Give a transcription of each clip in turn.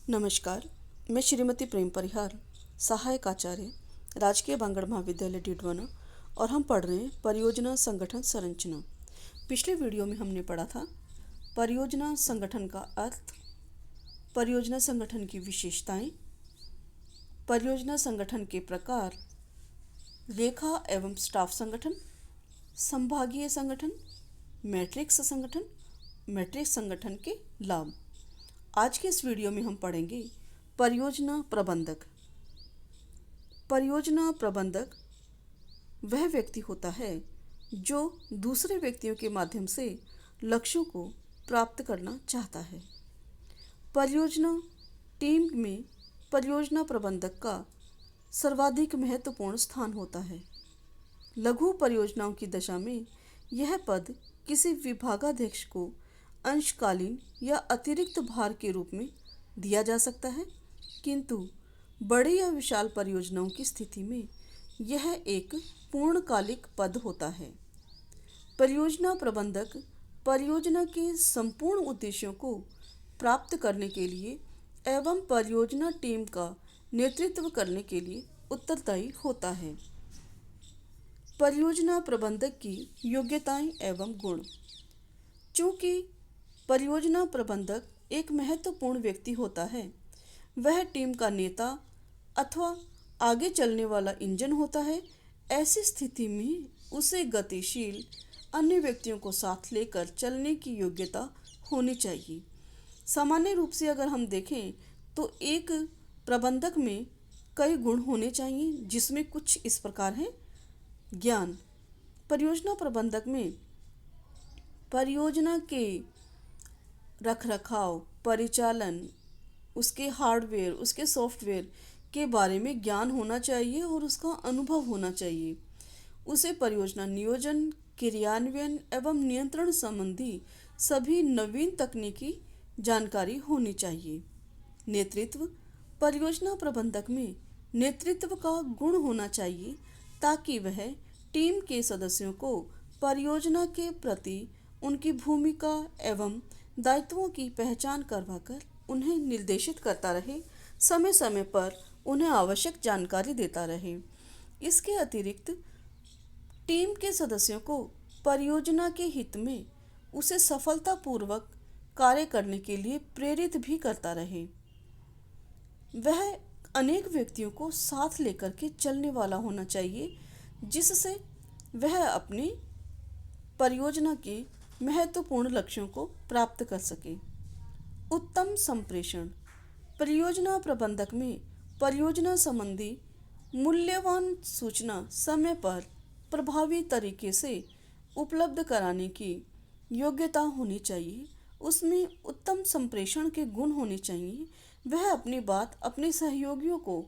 नमस्कार। मैं श्रीमती प्रेम परिहार, सहायक आचार्य, राजकीय बांगड़ महाविद्यालय डीडवाना, और हम पढ़ रहे हैं परियोजना संगठन संरचना। पिछले वीडियो में हमने पढ़ा था परियोजना संगठन का अर्थ, परियोजना संगठन की विशेषताएं, परियोजना संगठन के प्रकार, रेखा एवं स्टाफ संगठन, संभागीय संगठन, मैट्रिक्स संगठन, मैट्रिक्स संगठन के लाभ। आज के इस वीडियो में हम पढ़ेंगे परियोजना प्रबंधक। परियोजना प्रबंधक वह व्यक्ति होता है जो दूसरे व्यक्तियों के माध्यम से लक्ष्यों को प्राप्त करना चाहता है। परियोजना टीम में परियोजना प्रबंधक का सर्वाधिक महत्वपूर्ण स्थान होता है। लघु परियोजनाओं की दशा में यह पद किसी विभागाध्यक्ष को अंशकालीन या अतिरिक्त भार के रूप में दिया जा सकता है, किंतु बड़ी या विशाल परियोजनाओं की स्थिति में यह एक पूर्णकालिक पद होता है। परियोजना प्रबंधक परियोजना के संपूर्ण उद्देश्यों को प्राप्त करने के लिए एवं परियोजना टीम का नेतृत्व करने के लिए उत्तरदायी होता है। परियोजना प्रबंधक की योग्यताएं एवं गुण। चूँकि परियोजना प्रबंधक एक महत्वपूर्ण व्यक्ति होता है, वह टीम का नेता अथवा आगे चलने वाला इंजन होता है। ऐसी स्थिति में उसे गतिशील अन्य व्यक्तियों को साथ लेकर चलने की योग्यता होनी चाहिए। सामान्य रूप से अगर हम देखें तो एक प्रबंधक में कई गुण होने चाहिए, जिसमें कुछ इस प्रकार हैं। ज्ञान। परियोजना प्रबंधक में परियोजना के रखरखाव, परिचालन, उसके हार्डवेयर, उसके सॉफ्टवेयर के बारे में ज्ञान होना चाहिए और उसका अनुभव होना चाहिए। उसे परियोजना नियोजन, क्रियान्वयन एवं नियंत्रण संबंधी सभी नवीन तकनीकी जानकारी होनी चाहिए। नेतृत्व। परियोजना प्रबंधक में नेतृत्व का गुण होना चाहिए ताकि वह टीम के सदस्यों को परियोजना के प्रति उनकी भूमिका एवं दायित्वों की पहचान करवाकर उन्हें निर्देशित करता रहे, समय समय पर उन्हें आवश्यक जानकारी देता रहे। इसके अतिरिक्त टीम के सदस्यों को परियोजना के हित में उसे सफलतापूर्वक कार्य करने के लिए प्रेरित भी करता रहे। वह अनेक व्यक्तियों को साथ लेकर के चलने वाला होना चाहिए, जिससे वह अपनी परियोजना के महत्वपूर्ण लक्ष्यों को प्राप्त कर सके। उत्तम संप्रेषण। परियोजना प्रबंधक में परियोजना संबंधी मूल्यवान सूचना समय पर प्रभावी तरीके से उपलब्ध कराने की योग्यता होनी चाहिए। उसमें उत्तम संप्रेषण के गुण होने चाहिए। वह अपनी बात अपने सहयोगियों को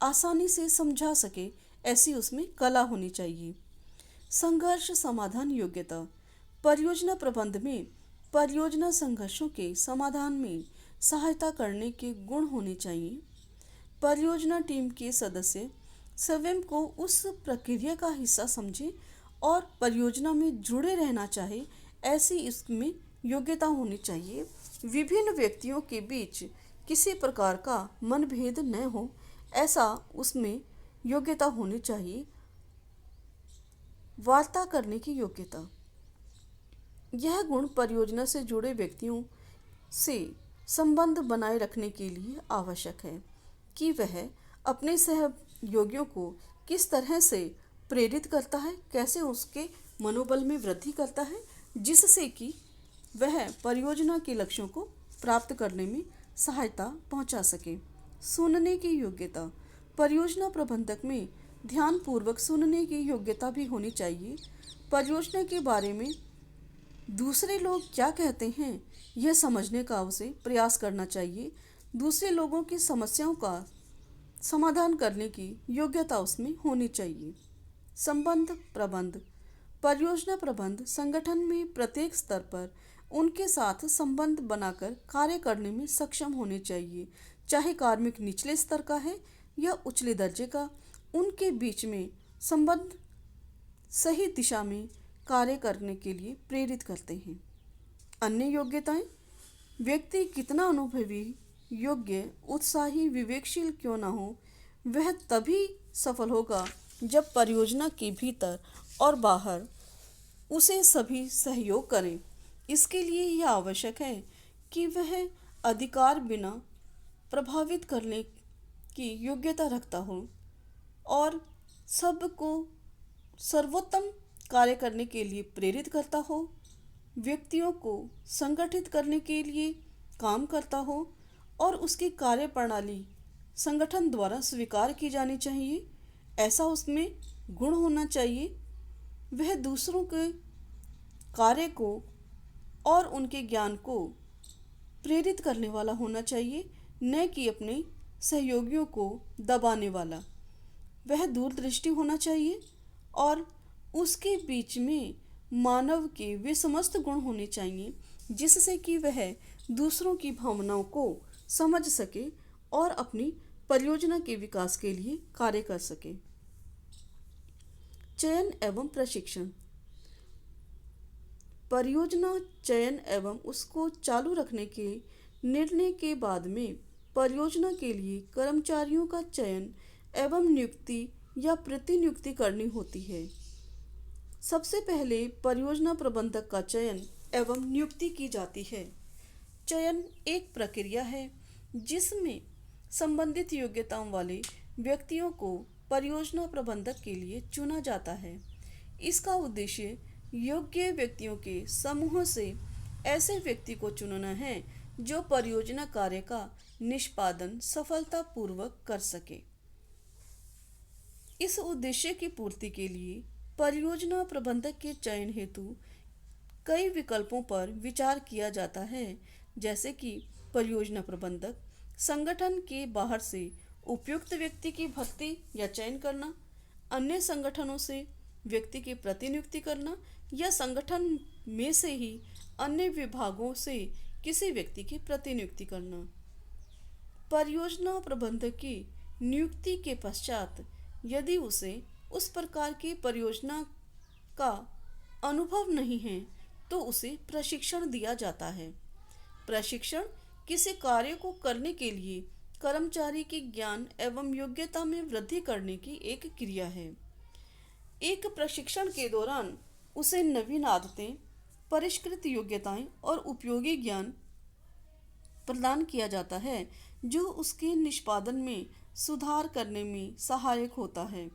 आसानी से समझा सके, ऐसी उसमें कला होनी चाहिए। संघर्ष समाधान योग्यता। परियोजना प्रबंध में परियोजना संघर्षों के समाधान में सहायता करने के गुण होने चाहिए। परियोजना टीम के सदस्य स्वयं को उस प्रक्रिया का हिस्सा समझें और परियोजना में जुड़े रहना चाहे, ऐसी इसमें योग्यता होनी चाहिए। विभिन्न व्यक्तियों के बीच किसी प्रकार का मनभेद न हो, ऐसा उसमें योग्यता होनी चाहिए। वार्ता करने की योग्यता। यह गुण परियोजना से जुड़े व्यक्तियों से संबंध बनाए रखने के लिए आवश्यक है कि वह अपने सहयोगियों को किस तरह से प्रेरित करता है, कैसे उसके मनोबल में वृद्धि करता है, जिससे कि वह परियोजना के लक्ष्यों को प्राप्त करने में सहायता पहुंचा सके। सुनने की योग्यता। परियोजना प्रबंधक में ध्यानपूर्वक सुनने की योग्यता भी होनी चाहिए। परियोजना के बारे में दूसरे लोग क्या कहते हैं, यह समझने का उसे प्रयास करना चाहिए। दूसरे लोगों की समस्याओं का समाधान करने की योग्यता उसमें होनी चाहिए। संबंध प्रबंध। परियोजना प्रबंध संगठन में प्रत्येक स्तर पर उनके साथ संबंध बनाकर कार्य करने में सक्षम होने चाहिए। चाहे कार्मिक निचले स्तर का है या उचले दर्जे का, उनके बीच में संबंध सही दिशा में कार्य करने के लिए प्रेरित करते हैं। अन्य योग्यताएं। व्यक्ति कितना अनुभवी योग्य, उत्साही, विवेकशील क्यों ना हो, वह तभी सफल होगा जब परियोजना के भीतर और बाहर उसे सभी सहयोग करें। इसके लिए यह आवश्यक है कि वह अधिकार बिना प्रभावित करने की योग्यता रखता हो और सबको सर्वोत्तम कार्य करने के लिए प्रेरित करता हो, व्यक्तियों को संगठित करने के लिए काम करता हो और उसकी कार्यप्रणाली संगठन द्वारा स्वीकार की जानी चाहिए। ऐसा उसमें गुण होना चाहिए। वह दूसरों के कार्य को और उनके ज्ञान को प्रेरित करने वाला होना चाहिए, न कि अपने सहयोगियों को दबाने वाला। वह दूरदृष्टि होना चाहिए और उसके बीच में मानव के वे समस्त गुण होने चाहिए जिससे कि वह दूसरों की भावनाओं को समझ सके और अपनी परियोजना के विकास के लिए कार्य कर सके। चयन एवं प्रशिक्षण। परियोजना चयन एवं उसको चालू रखने के निर्णय के बाद में परियोजना के लिए कर्मचारियों का चयन एवं नियुक्ति या प्रतिनियुक्ति करनी होती है। सबसे पहले परियोजना प्रबंधक का चयन एवं नियुक्ति की जाती है। चयन एक प्रक्रिया है जिसमें संबंधित योग्यताओं वाले व्यक्तियों को परियोजना प्रबंधक के लिए चुना जाता है। इसका उद्देश्य योग्य व्यक्तियों के समूह से ऐसे व्यक्ति को चुनना है जो परियोजना कार्य का निष्पादन सफलतापूर्वक कर सके। इस उद्देश्य की पूर्ति के लिए परियोजना प्रबंधक के चयन हेतु कई विकल्पों पर विचार किया जाता है, जैसे कि परियोजना प्रबंधक, संगठन के बाहर से उपयुक्त व्यक्ति की भर्ती या चयन करना, अन्य संगठनों से व्यक्ति की प्रतिनियुक्ति करना या संगठन में से ही अन्य विभागों से किसी व्यक्ति की प्रतिनियुक्ति करना। परियोजना प्रबंधक की नियुक्ति के पश्चात यदि उसे उस प्रकार की परियोजना का अनुभव नहीं है तो उसे प्रशिक्षण दिया जाता है। प्रशिक्षण किसी कार्य को करने के लिए कर्मचारी के ज्ञान एवं योग्यता में वृद्धि करने की एक क्रिया है। एक प्रशिक्षण के दौरान उसे नवीन आदतें, परिष्कृत योग्यताएं और उपयोगी ज्ञान प्रदान किया जाता है जो उसके निष्पादन में सुधार करने में सहायक होता है।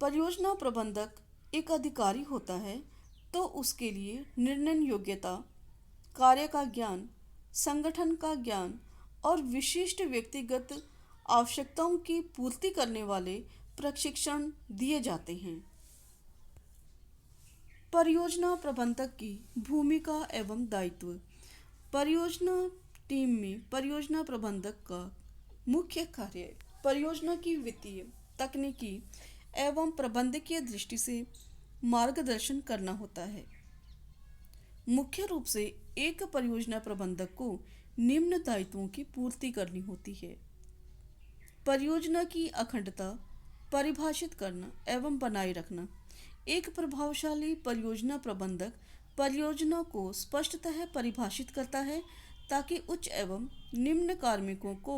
परियोजना प्रबंधक एक अधिकारी होता है तो उसके लिए निर्णय योग्यता, कार्य का ज्ञान, संगठन का ज्ञान और विशिष्ट व्यक्तिगत आवश्यकताओं की पूर्ति करने वाले प्रशिक्षण दिए जाते हैं। परियोजना प्रबंधक की भूमिका एवं दायित्व। परियोजना टीम में परियोजना प्रबंधक का मुख्य कार्य परियोजना की वित्तीय, तकनीकी एवं प्रबंधकीय दृष्टि से मार्गदर्शन करना होता है। मुख्य रूप से एक परियोजना प्रबंधक को निम्न दायित्वों की पूर्ति करनी होती है। परियोजना की अखंडता परिभाषित करना एवं बनाए रखना। एक प्रभावशाली परियोजना प्रबंधक परियोजना को स्पष्टतः परिभाषित करता है ताकि उच्च एवं निम्न कार्मिकों को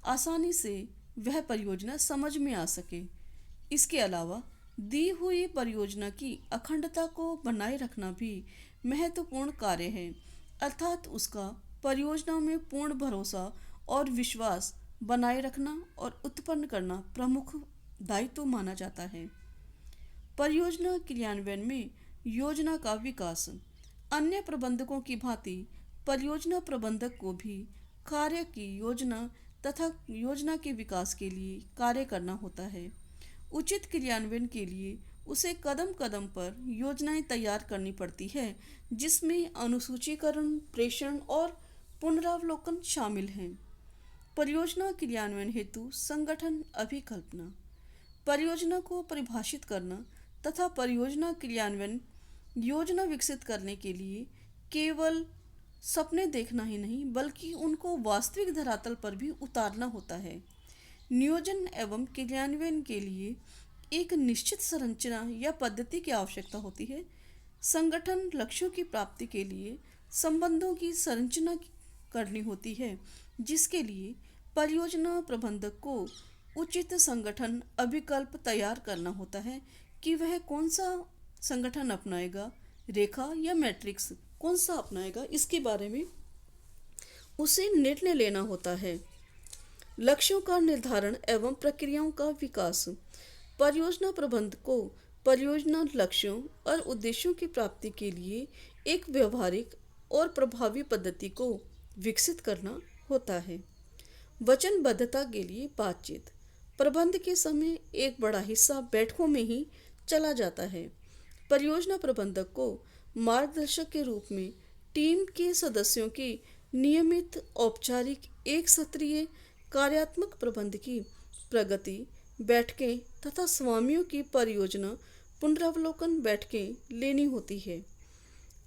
आसानी से वह परियोजना समझ में आ सके। इसके अलावा दी हुई परियोजना की अखंडता को बनाए रखना भी महत्वपूर्ण कार्य है, अर्थात उसका परियोजना में पूर्ण भरोसा और विश्वास बनाए रखना और उत्पन्न करना प्रमुख दायित्व माना जाता है। परियोजना क्रियान्वयन में योजना का विकास। अन्य प्रबंधकों की भांति परियोजना प्रबंधक को भी कार्य की योजना तथा योजना के विकास के लिए कार्य करना होता है। उचित क्रियान्वयन के लिए उसे कदम कदम पर योजनाएं तैयार करनी पड़ती है, जिसमें अनुसूचीकरण, प्रेषण और पुनरावलोकन शामिल हैं। परियोजना क्रियान्वयन हेतु संगठन अभिकल्पना। परियोजना को परिभाषित करना तथा परियोजना क्रियान्वयन योजना विकसित करने के लिए केवल सपने देखना ही नहीं बल्कि उनको वास्तविक धरातल पर भी उतारना होता है। नियोजन एवं क्रियान्वयन के लिए एक निश्चित संरचना या पद्धति की आवश्यकता होती है। संगठन लक्ष्यों की प्राप्ति के लिए संबंधों की संरचना करनी होती है, जिसके लिए परियोजना प्रबंधक को उचित संगठन अभिकल्प तैयार करना होता है कि वह कौन सा संगठन अपनाएगा, रेखा या मैट्रिक्स कौन सा अपनाएगा, इसके बारे में उसे निर्णय लेना होता है। लक्ष्यों का निर्धारण एवं प्रक्रियाओं का विकास। परियोजना प्रबंधक को परियोजना लक्ष्यों और उद्देश्यों की प्राप्ति के लिए एक व्यवहारिक और प्रभावी पद्धति को विकसित करना होता है। वचनबद्धता के लिए बातचीत। प्रबंध के समय एक बड़ा हिस्सा बैठकों में ही चला जाता है। परियोजना प्रबंधक को मार्गदर्शक के रूप में टीम के सदस्यों की नियमित औपचारिक एक सत्रीय कार्यात्मक प्रबंध की प्रगति बैठकें तथा स्वामियों की परियोजना पुनरावलोकन बैठकें लेनी होती है।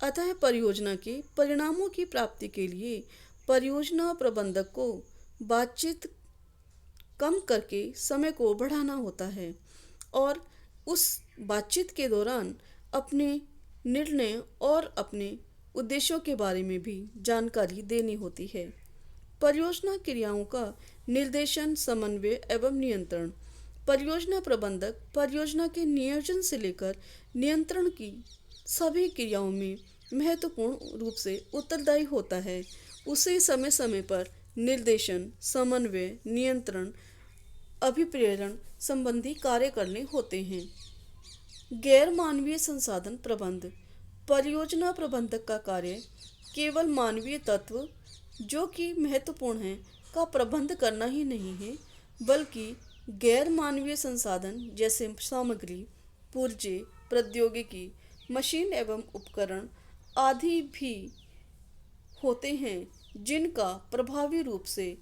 अतः परियोजना के परिणामों की प्राप्ति के लिए परियोजना प्रबंधक को बातचीत कम करके समय को बढ़ाना होता है और उस बातचीत के दौरान अपने निर्णय और अपने उद्देश्यों के बारे में भी जानकारी देनी होती है। परियोजना क्रियाओं का निर्देशन, समन्वय एवं नियंत्रण। परियोजना प्रबंधक परियोजना के नियोजन से लेकर नियंत्रण की सभी क्रियाओं में महत्वपूर्ण रूप से उत्तरदायी होता है। उसे समय समय पर निर्देशन, समन्वय, नियंत्रण, अभिप्रेरण संबंधी कार्य करने होते हैं। गैर मानवीय संसाधन प्रबंध। परियोजना प्रबंधक का कार्य केवल मानवीय तत्व जो कि महत्वपूर्ण है का प्रबंध करना ही नहीं है, बल्कि गैर मानवीय संसाधन जैसे सामग्री, पुर्जे, प्रौद्योगिकी, मशीन एवं उपकरण आदि भी होते हैं जिनका प्रभावी रूप से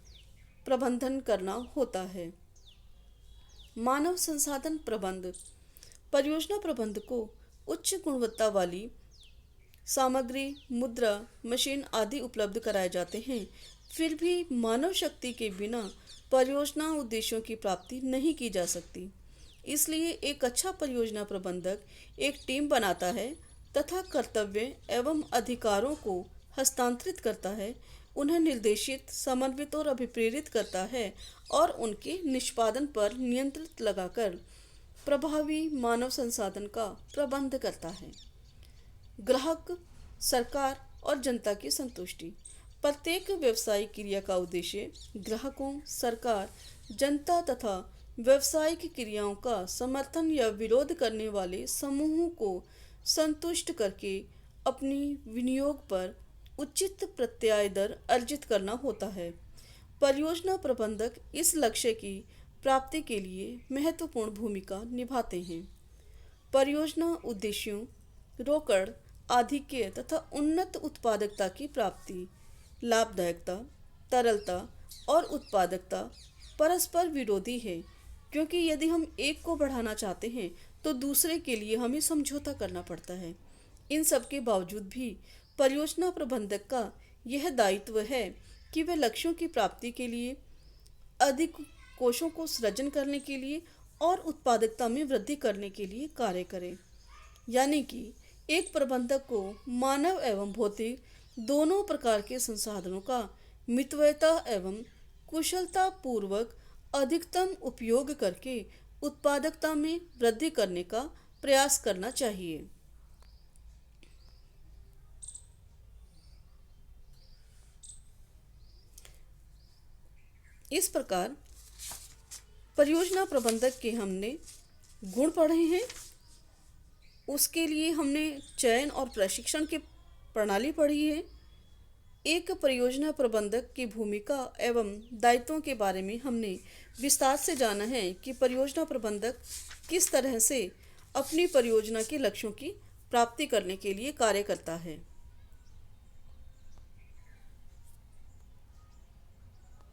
प्रबंधन करना होता है। मानव संसाधन प्रबंध। परियोजना प्रबंध को उच्च गुणवत्ता वाली सामग्री, मुद्रा, मशीन आदि उपलब्ध कराए जाते हैं, फिर भी मानव शक्ति के बिना परियोजना उद्देश्यों की प्राप्ति नहीं की जा सकती। इसलिए एक अच्छा परियोजना प्रबंधक एक टीम बनाता है तथा कर्तव्य एवं अधिकारों को हस्तांतरित करता है, उन्हें निर्देशित, समन्वित और अभिप्रेरित करता है और उनके निष्पादन पर नियंत्रित लगाकर प्रभावी मानव संसाधन का प्रबंध करता है। ग्राहक, सरकार और जनता की संतुष्टि। प्रत्येक व्यवसायिक क्रिया का उद्देश्य ग्राहकों, सरकार, जनता तथा व्यवसायिक क्रियाओं का समर्थन या विरोध करने वाले समूहों को संतुष्ट करके अपनी विनियोग पर उचित प्रत्याय दर अर्जित करना होता है। परियोजना प्रबंधक इस लक्ष्य की प्राप्ति के लिए महत्वपूर्ण भूमिका निभाते हैं। परियोजना उद्देश्यों, रोकड़, आधिक्य तथा उन्नत उत्पादकता की प्राप्ति, लाभदायकता, तरलता और उत्पादकता परस्पर विरोधी है, क्योंकि यदि हम एक को बढ़ाना चाहते हैं तो दूसरे के लिए हमें समझौता करना पड़ता है। इन सब के बावजूद भी परियोजना प्रबंधक का यह दायित्व है कि वह लक्ष्यों की प्राप्ति के लिए, अधिक कोषों को सृजन करने के लिए और उत्पादकता में वृद्धि करने के लिए कार्य करे। यानी कि एक प्रबंधक को मानव एवं भौतिक दोनों प्रकार के संसाधनों का मितव्ययता एवं कुशलता पूर्वक अधिकतम उपयोग करके उत्पादकता में वृद्धि करने का प्रयास करना चाहिए। इस प्रकार परियोजना प्रबंधक के हमने गुण पढ़े हैं। उसके लिए हमने चयन और प्रशिक्षण की प्रणाली पढ़ी है। एक परियोजना प्रबंधक की भूमिका एवं दायित्वों के बारे में हमने विस्तार से जाना है कि परियोजना प्रबंधक किस तरह से अपनी परियोजना के लक्ष्यों की प्राप्ति करने के लिए कार्य करता है।